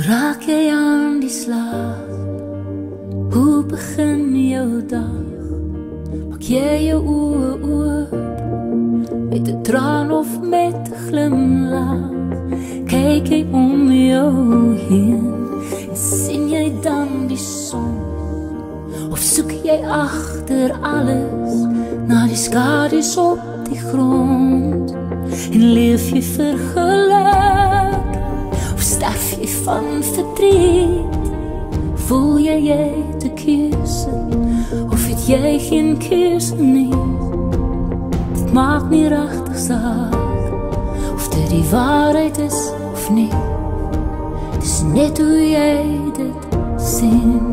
raak jy aan die slaap? Hoe begin jou dag? Maak jy jou oë oop met 'n traan of met 'n glimlach? Kyk jy om jou heen en sien jy dan die son? Of soek jy agter alles na die skadu's op die grond? En leef jy vir geluk of sterf jy van verdriet? Voel jy het 'n keuse of het jy geen keuse nie? Dit maak nie regtig saak of dit die waarheid is of nie. Dis net hoe jy dit sien.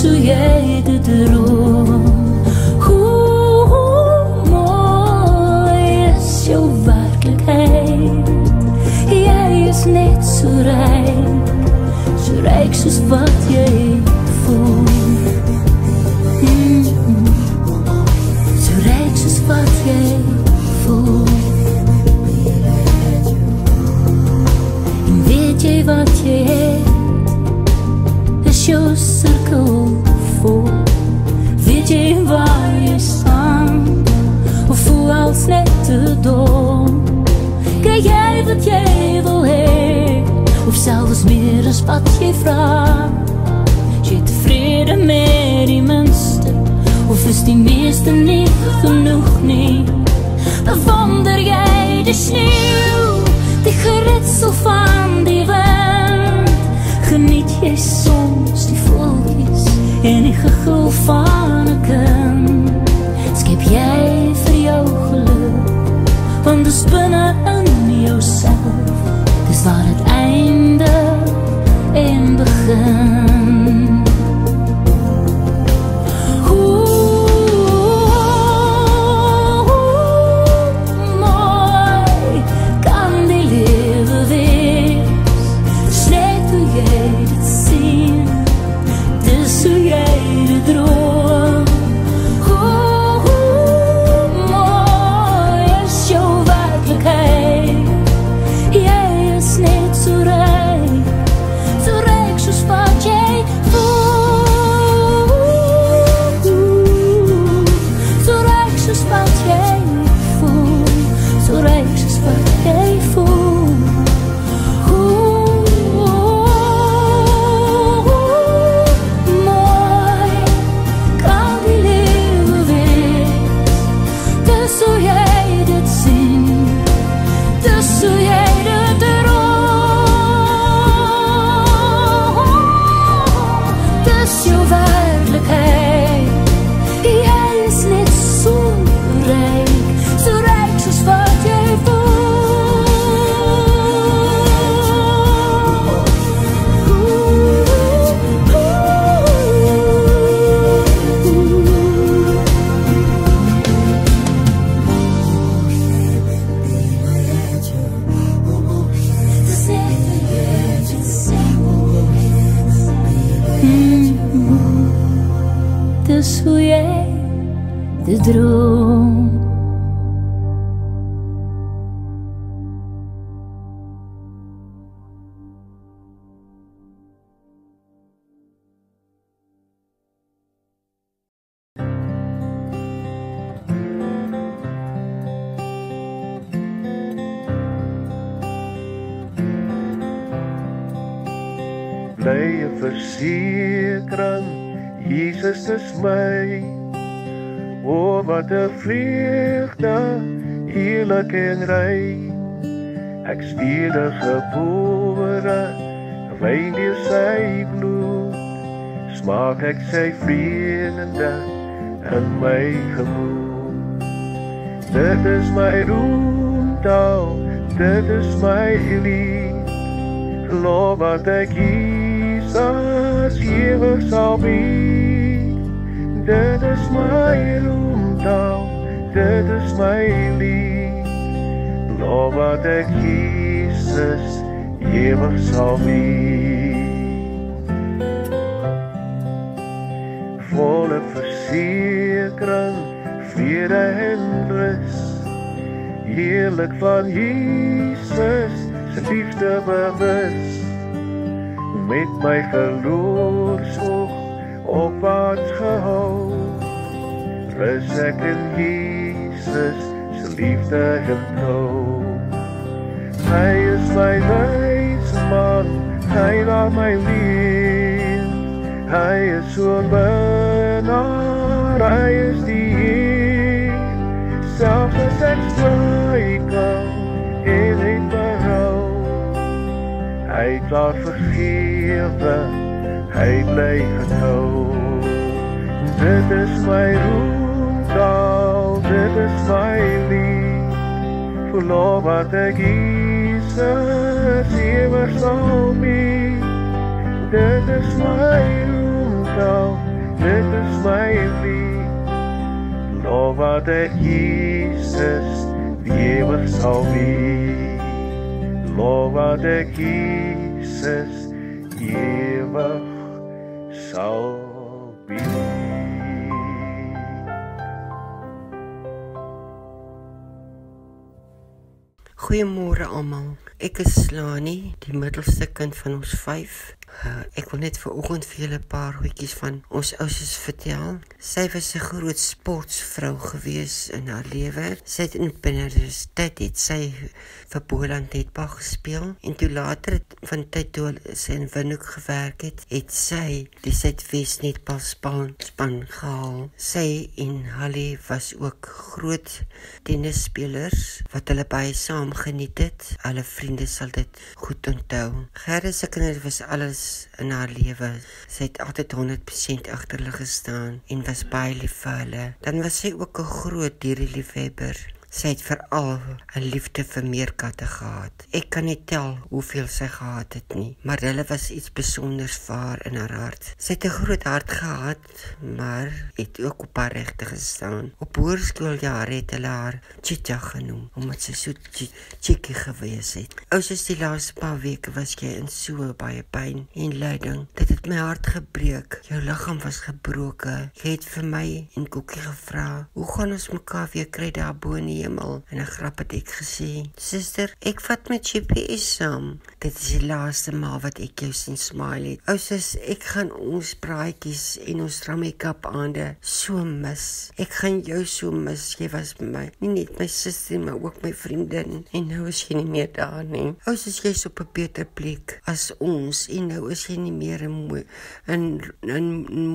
Hoe jy dit droom, hoe mooi is jou werklikheid. Jy is net so ryk soos wat jy voel. So ryk soos wat jy voel. En weet jy wat jy het, is jou cirkel vol. Weet jy waar jy staan, of voel als net te dom? Kry jy wat jy wil hê, of selfs meer as wat jy vraag? Is jy tevrede met die minste, of is die meeste nie genoeg nie? Bewonder jy die sneeuw, die geritsel van die wind? Geniet jy soms die voeltjies en die gegil van 'n kind? Skep jy vir jou geluk, want dis binne in jouself. Dis waar het eindig en begin. Mooi kan die lewe wees, dis net hoe jy dit sien, dis hoe jy dit droom. Mooi is jou werklikheid. Jy is net so ryk soos wat jy voel. So ryk soos wat jy voel, so ryk soos wat jy voel. Mooi kan die lewe wees, dis hoe jy dit sien, dis hoe jy dit droom. Dis jou werklikheid. Jy is net so ryk soos wat jy dis hoe jy dit droom. Blye versekering, Jesus is my. O, wat 'n vreugde, heerlik en ryk. Ek's wedergebore, wyn deur sy bloed. Smaak ek sy vreugde in my gemoed. Dit is my roemtaal, dit is my lied. Geloof wat ek Jesus ewig sal bied. Dit is my roemtaal, dit is my lied. Geloof wat ek Jesus ewig sal wees. Volle versekering, vrede en rus, heerlik van Jesus se liefde bewus, met my geloofsoog opwaarts gehou, rus ek in Jesus se liefde en trouw. Hy is my wyse man, hy laat my leen, hy is so benaar, hy is die Heer, selfs as ek struikel en het berou, hy het klaar vergewe, hy bly getrou. Dit is my roemtaal, dit is my lied, verloor wat ek Jesus ewig sal bied. Dit is my roemtaal, dit is my lied, verloor wat ek Jesus ewig sal bied. Verloor wat ek Jesus ewig sal bied. Goeiemôre almal. Ek is Lani, die middelste kind van ons 5. Ek wil net vanoggend vir julle 'n paar goedjies van ons ouers vertel. Sy was 'n groot sportvrou gewees in haar lewe. Sy het in puberteit het sy vir Boland netbal gespeel en toe later van tyd toe sy in Windhoek gewerk het sy die Suidwes netbalspan gehaal. Sy en Hallie was ook groot tennisspelers wat hulle baie saam geniet het. Alle vriende sal dit goed onthou. Gerda se kinders was alles in haar lewe. Sy het altyd 100% agter hulle gestaan en was baie lief vir hulle. Dan was sy ook 'n groot diereliefhebber. Sy het veral 'n liefde vir meerkatte gehad. Ek kan nie tel hoeveel sy gehad het nie, maar hulle was iets besonders vir haar in haar hart. Sy het 'n groot hart gehad, maar het ook op haar regte gestaan. Op hoërskooljare het hulle haar Chicha genoem, omdat sy so chickie gewees het. Ouers, die laaste paar weke was jy in so baie pyn en lyding. Dit het my hart gebreek. Jou liggaam was gebroken. Jy het vir my en Kokkie gevra, hoe gaan ons mekaar weer kry daar bo in die hemel? En 'n grap het ek gesê, suster, ek vat my GPS saam. Dit is die laaste maal wat ek jou sien smile het. Ouers, ek gaan ons praatjies en ons make-up aande so mis. Ek gaan jou so mis. Jy was by my, nie net my suster, maar ook my vriendin. En nou is jy nie meer daar nie. Ouers, jy's op 'n beter plek as ons. En nou is jy nie meer 'n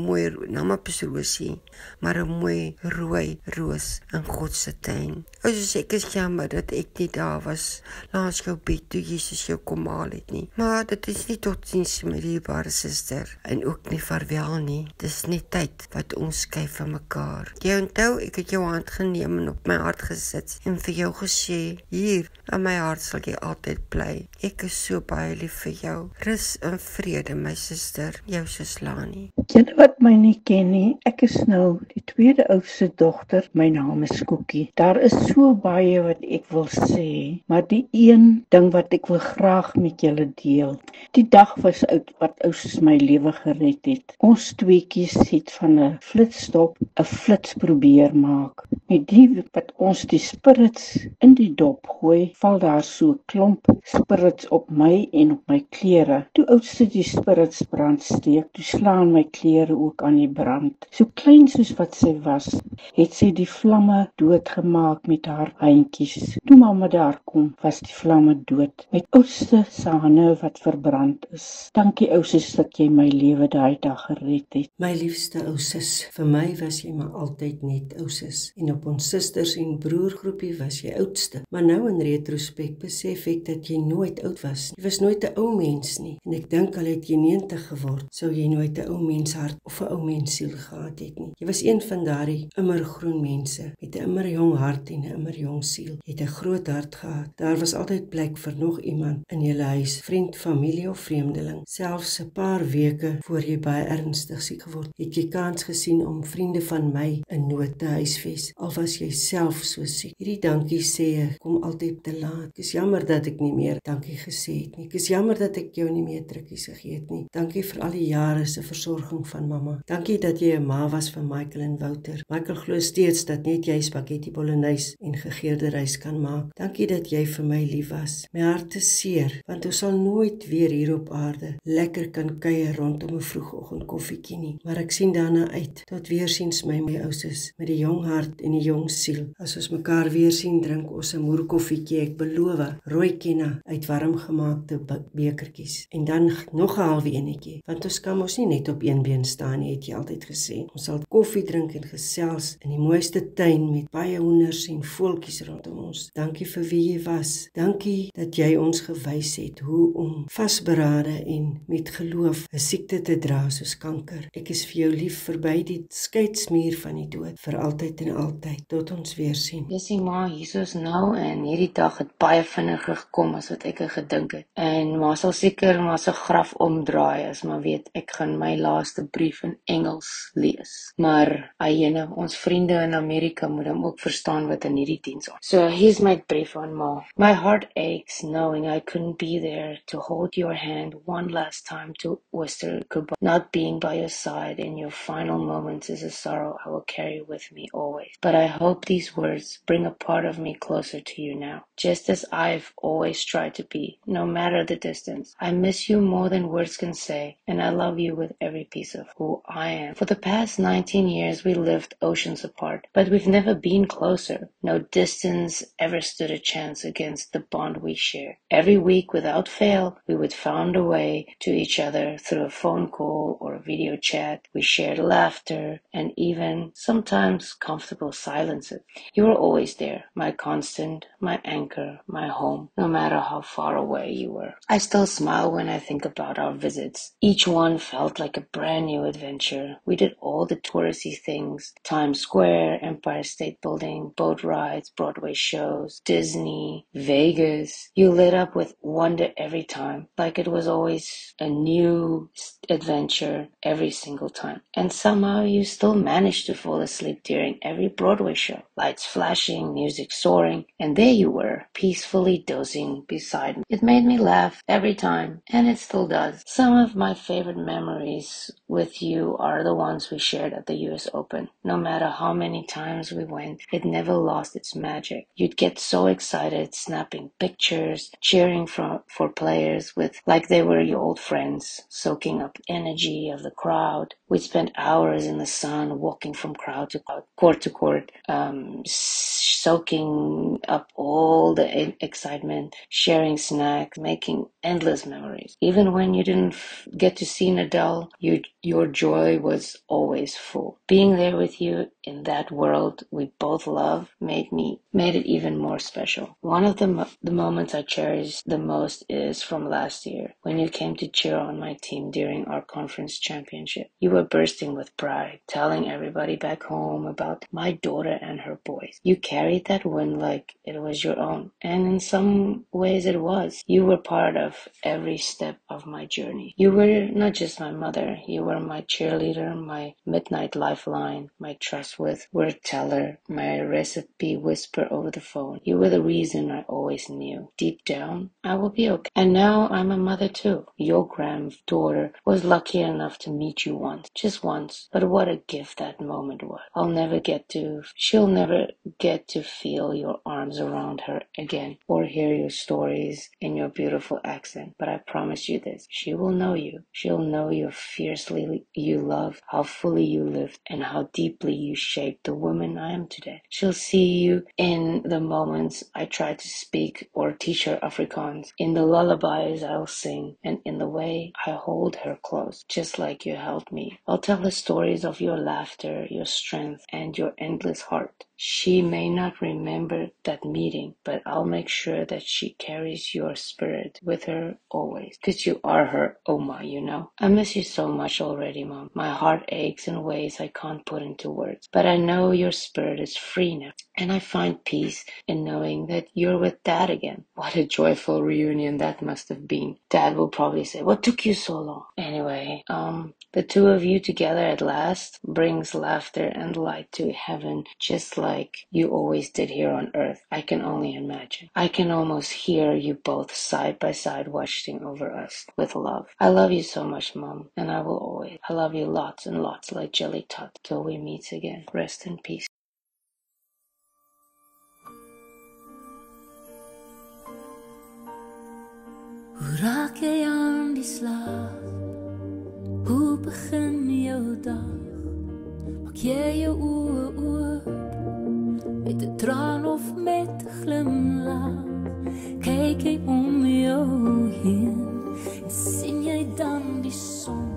mooi namapesosie, maar 'n mooi rooi roos in God se tuin. Ouers, ek is jammer dat ek nie daar was langs jou bed toe Jesus jou kom haal het nie. Maar dit is nie totiens, my dierbare suster, en ook nie vaarwel nie. Dis net tyd wat ons skei van mekaar. Jy onthou, ek het jou hand geneem en op my hart gesit en vir jou gesê, hier, in my hart sal jy altyd bly. Ek is so baie lief vir jou. Rus in vrede, my suster, jou sus Lani. Julle wat my nie ken nie, ek is nou die tweede oudste dogter. My naam is Kokkie. Daar is so baie wat ek wil sê, maar die een ding wat ek wil graag met julle deel. Die dag was uit wat ouers my lewe gered het. Ons tweeetjies het van 'n flitsdop 'n flits probeer maak. Met die wat ons die spirits in die dop gooi, val daar so 'n klomp spirits op my en op my klere. Toe oudste die spirits brand steek, toe slaan my klere ook aan die brand. So klein soos wat sy was, het sy die vlamme doodgemaak met haar handjies. Toe mamma daar kom, was die vlamme dood. Met oudste se hande wat verbrand is. Dankie ousus dat jy my lewe daai dag gered het. My liefste ousus, vir my was jy maar altyd net ousus. En op ons susters en broergroepie was jy oudste. Maar nou in retrospek besef ek dat jy nooit oud was. Jy was nooit 'n ou mens nie. En ek dink al het jy 90 geword, geword, sou jy nooit 'n ou mens hart of 'n ou mens siel gehad het nie. Jy was een van daardie immergroen mense met 'n immerjong hart en 'n immerjong siel. Jy het 'n groot hart gehad. Daar was altyd plek vir nog iemand in julle huis, vriend, familie of vreemdeling. Selfs 'n paar weke voor jy baie ernstig siek geword, het jy kans gesien om vriende van my in nood te huisves, al was jy self so siek. Hierdie dankie sê ek kom altyd te laat. Ek is jammer dat ek nie meer dankie gesê het nie. Ek is jammer dat ek jou nie meer drukkies gegee het nie. Dankie vir al die jare se versorging van mamma. Dankie dat jy 'n ma was vir Michael en Wouter. Michael glo steeds dat net jy spaghetti bolognese en gegeurde rys kan maak. Dankie dat jy vir my lief was. My hart is seer, want ons sal nooit weer hier op aarde lekker kan kuier rondom 'n vroegoggend koffietjie nie. Maar ek sien daarna uit. Tot weersiens my ouses, met die jong hart en die jong siel. As ons mekaar weer sien, drink ons 'n moerkoffietjie, ek beloof, rooi kenna uit warm gemaakte bekertjies. En dan nog 'n halwe enetjie, want ons kan mos nie net op een been staan nie, het jy altyd gesê. Ons sal koffie drink en gesels in die mooiste tuin met baie hoenders en voeltjies rondom ons. Dankie vir wie jy was. Dankie dat jy ons gewys het hoe om vasberade en met geloof 'n siekte te dra soos kanker. Ek is vir jou lief verby die skeidsmuur van die dood, vir altyd en altyd, tot ons weer sien. Jessie ma, hiersoos nou en hierdie dag het baie vinniger gekom as wat ek gedink het. En ma sal seker maar sy graf omdraai as maar weet ek gaan my laaste brief in Engels lees. Maar ayene, ons vriende in Amerika moet hom ook verstaan wat in hierdie diens is. So here's my brief on ma. My heart aches knowing I couldn't be there to hold your hand one last time to whisper goodbye. Not being by your side in your final moments is a sorrow I will carry with me always. But I hope these words bring a part of me closer to you now, just as I've always tried to be, no matter the distance. I miss you more than words can say, and I love you with every piece of who I am. For the past 19 years, we lived oceans apart, but we've never been closer. No distance ever stood a chance against the bond we share. Every week, without fail, we would find a way to each other through a phone call or a video chat. We shared laughter and even sometimes comfortable silences. You were always there, my constant, my anchor, my home, no matter how far away you were. I still smile when I think about our visits. Each one felt like a brand new adventure. We did all the touristy things: Times Square, Empire State Building, boat rides, Broadway shows, Disney, Vegas. You lit up with wonder every time, like it was always a new adventure every single time. And somehow you still managed to fall asleep during every Broadway show. Lights flashing, music soaring, and there you were, peacefully dozing beside me. It made me laugh every time, and it still does. Some of my favorite memories with you are the ones we shared at the US Open. No matter how many times we went, it never lost its magic. You'd get so excited, snapping pictures, cheering for players like they were your old friends, soaking up energy of the crowd. We'd spend hours in the sun, walking from crowd to crowd, court to court, soaking up all the excitement, sharing snacks, making endless memories. Even when you didn't get to see Nadal, your joy was always full. Being there with you in that world we both love made it even more special. One of the moments I cherish the most is from last year, when you came to cheer on my team during our conference championship. You were bursting with pride, telling everybody back home about my daughter and her boys. You carried that win like it was your own, and in some ways it was. You were part of every step of my journey. You were not just my mother, you were my cheerleader, my midnight lifeline, my trust word teller, my recipe whisper over the phone. You were the reason I always knew, deep down, I will be okay. And now I'm a mother too. Your granddaughter was lucky enough to meet you once, just once, but what a gift that moment was. She'll never get to feel your arms around her again, or hear your stories in your beautiful accent. But I promise you this, she will know you. She'll know how fiercely you love, how fully you lived, and how deeply you shaped the woman I am today. She'll see you in the moments I try to speak or teach her Afrikaans, in the lullabies I'll sing, and in the way I hold her close, just like you held me. I'll tell her stories of your laughter, your strength, and your endless heart. She may not remember that meeting, but I'll make sure that she carries your spirit with her always, because you are her Oma, you know. I miss you so much already, Mom. My heart aches in ways I can't put into words, but I know your spirit is free now, and I find peace in knowing that you're with Dad again. What a joyful reunion that must have been. Dad will probably say, what took you so long? Anyway, the two of you together at last brings laughter and light to heaven, just like you always did here on earth. I can only imagine. I can almost hear you both side by side watching over us with love. I love you so much, Mom, and I will always. I love you lots and lots like Jelly Tot till we meet again. Rest in peace. Hoe raak jy aan die slaap? Hoe begin jou dag? Maak jy jou oë oop met 'n traan of met 'n glimlach? Kyk jy om jou heen en sien jy dan die son?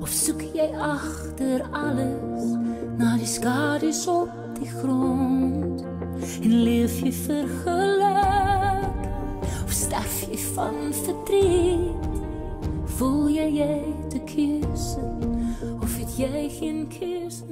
Of soek jy agter alles na die skadu's op die grond? En leef jy vir geluk of sterf jy van verdriet? Voel jy het 'n keuse of het jy geen keuse?